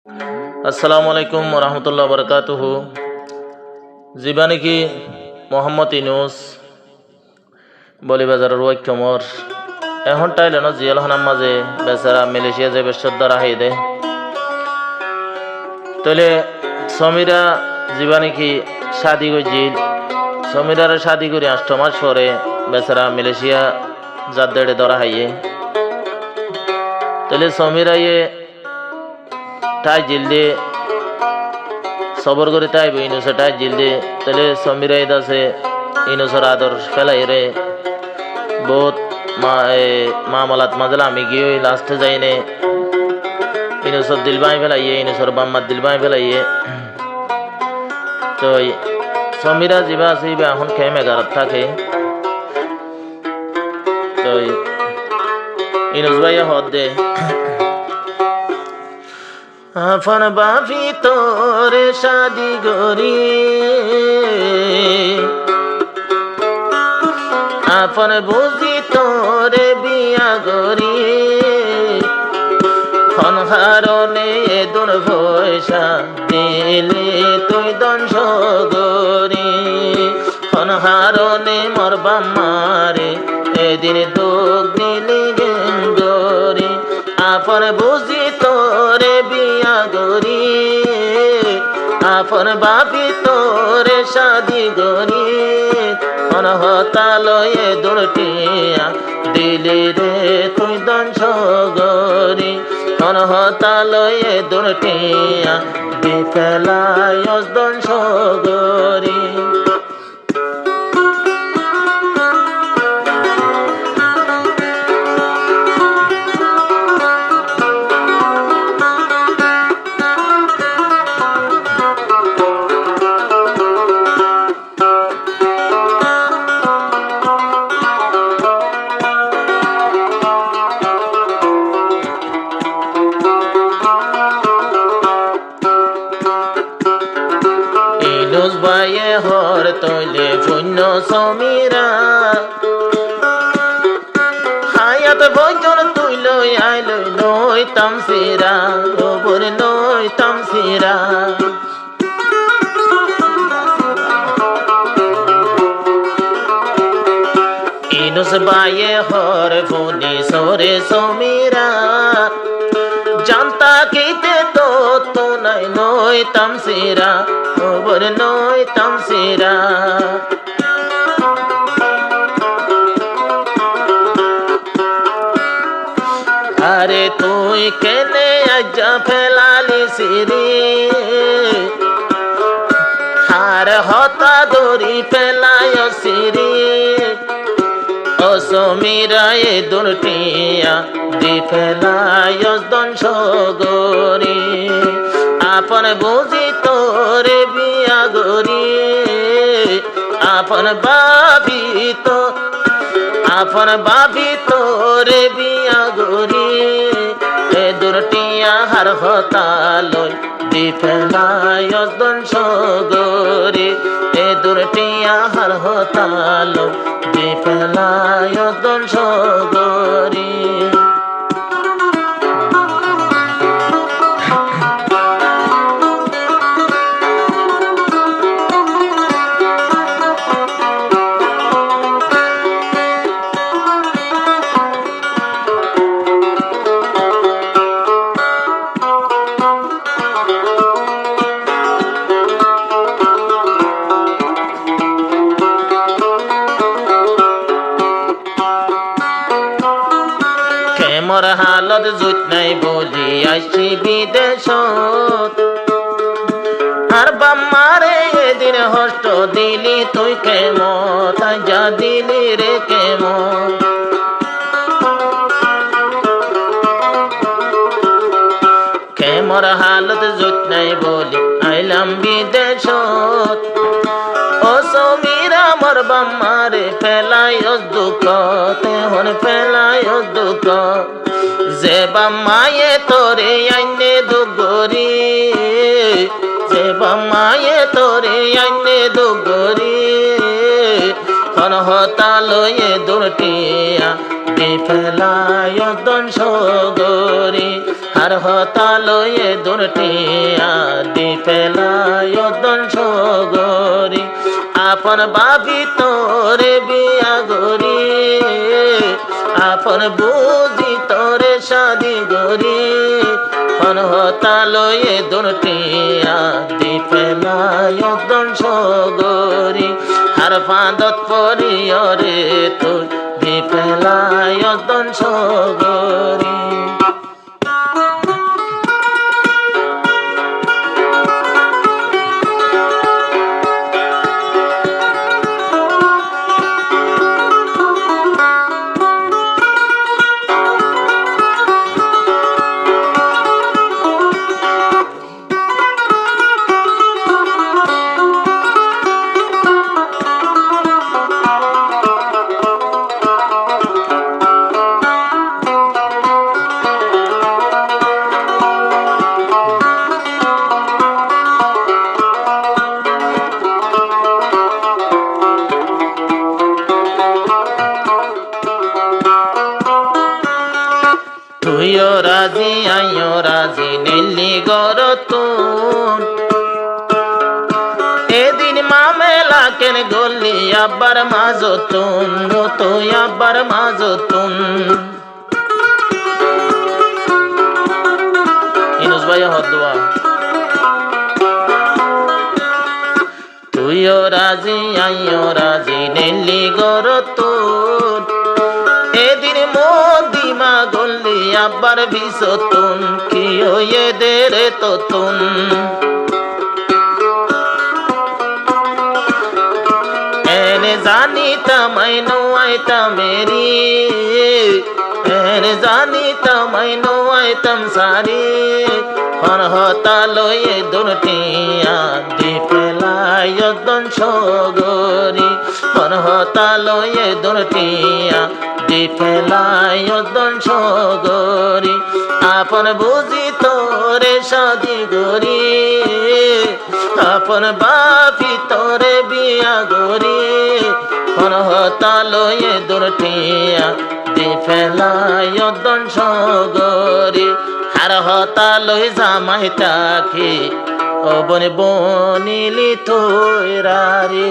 আসসালামু আলাইকুম রহমতুল্লাহ বরকাতুহু। জীবানী কি মোহাম্মদ ইনুস বলিবাজারের ওয়াক্যমর এখন টাইলেন জিয়াল হানাম মাঝে বেচারা মালয়েশিয়া যে বেশ্বদ্দার আহি দে তলে সমীরা জীবানী কি শাদি গজিল সমীরার শাদি করে 8 মাস পরে বেচারা মালয়েশিয়া যাদের ধরা হাইয়ে তলে সমীরা ইয়ে তাই জিলদে সবর করে তাই ইনুসে তাই জিলদে তাহলে সমীরাই দাসে ইনুসর আদর ফেলাই রে বহুত মামলাত মাজলা আমি গিয়ে লাস্টে যাইনে ইনুসর দিলবাই ফেলাইয়ে ইনুসর বাম্মার দিলবাই ফেলাইয়ে তো সমীরা যিবা আছে এখন খেয়ে মেঘারত থাকে তো ইনুস ভাইয়া হদ দে আফন বাফি তোরে শাদি গরি আফন বুঝি তোরে বিয়া গরি খন হারনে দুন পয়সা দিলে তুই দংশ গরি খন হারনে মর বাম্মারে এদিন দুঃখ দিলি গেন গরি আফন বুঝি তোরে বিয়া গরি আফন বাপি তোরে শাদি গরি অনহতালয়ে দুর্টিয়া দিলি রে তুই দংশ গরি অনহতালয়ে দুর্টিয়া বিফেলায় দংশ গরি ইনুস ভাইয়ে হর তৈলে পুণ্য সমীরা হায়াত বজন তুই লই আইলই নই তামসিরা ওপর নই তামসিরা ইনুস ভাইয়ে হর ফুনি সরে সমীরা জানতা কিতে তো নাই নই তামসিরা ওপর নই তামসিরা আরে তুই কেনে আজ্জা ফেলালি সিরি হার হতা দড়ি ফেলায় সিরি ও সমীরা এ দুর্টিয়া দি ফেলায় দংশ গরি আপন বুঝি তোরে বিয়া গরি আপন বাবি তোরে বিয়া গরি এ দুর্টিয়া হার হতালয় দি ফেলায় দংশ গরি এ দুর্টিয়া হার হতালয় দি ফেলায় দংশ গরি মোর হালত জুত নাই বলি আসছি বিদেশত আর বাম্মারে এদিন হষ্ট দিলি তুই কেমন যা দিলি রে কেমন মোর হালত জুত নাই বলি আইলাম বিদেশত ও সমীরা মোর বাম্মারে ফেলাই দুঃখ তেহন ফেলাই দুঃখ যে বাম্মায়ে তোরে আইনে দুগরি যে বাম্মায়ে তোরে আইনে দুগরি খন হতালয়ে দুর্টিয়া দি ফেলায় দংশ গরি আর হতালয়ে দুর্টিয়া দি ফেলায় দংশ গরি আপন ভাবি তোরে বিয়া গরি আপন বুঝি তোরে শাদি গরি হন হতালয়ে দুর্টিয়া দি ফেলায় দংশ গরি আর ফাঁদত পরিয়রে তুই দি ফেলায় দংশ গরি তুইও রাজি আইও রাজি নীলি গরতুন এদিন মামেলা কেন গলি আবার মাজতুন তুই আবার মাজতুন ইনুস ভাই হদুয়া তুইও রাজি আইও রাজি নীলি গরতুন এদিন মদিমা গল্লি আবার বিসতুন কি হয়ে দেরে ততুন এনে জানিতাম আইনো আইতাম মেরি এনে জানিতাম আইনো আইতাম সারি হন হতালয়ে দুর্টিয়া দি ফেলায় দংশ গরি হন হতালয়ে দুর্টিয়া দি ফেলায় দংশ গরি আপন বুঝি তোরে শাদি গরি আপন বাপি তোরে বিয়া গরি হন হতালয়ে দুর্টিয়া দি ফেলায় দংশ গরি আর হতালয় জামাই তাকে ও বনে বনিলি তোরা রে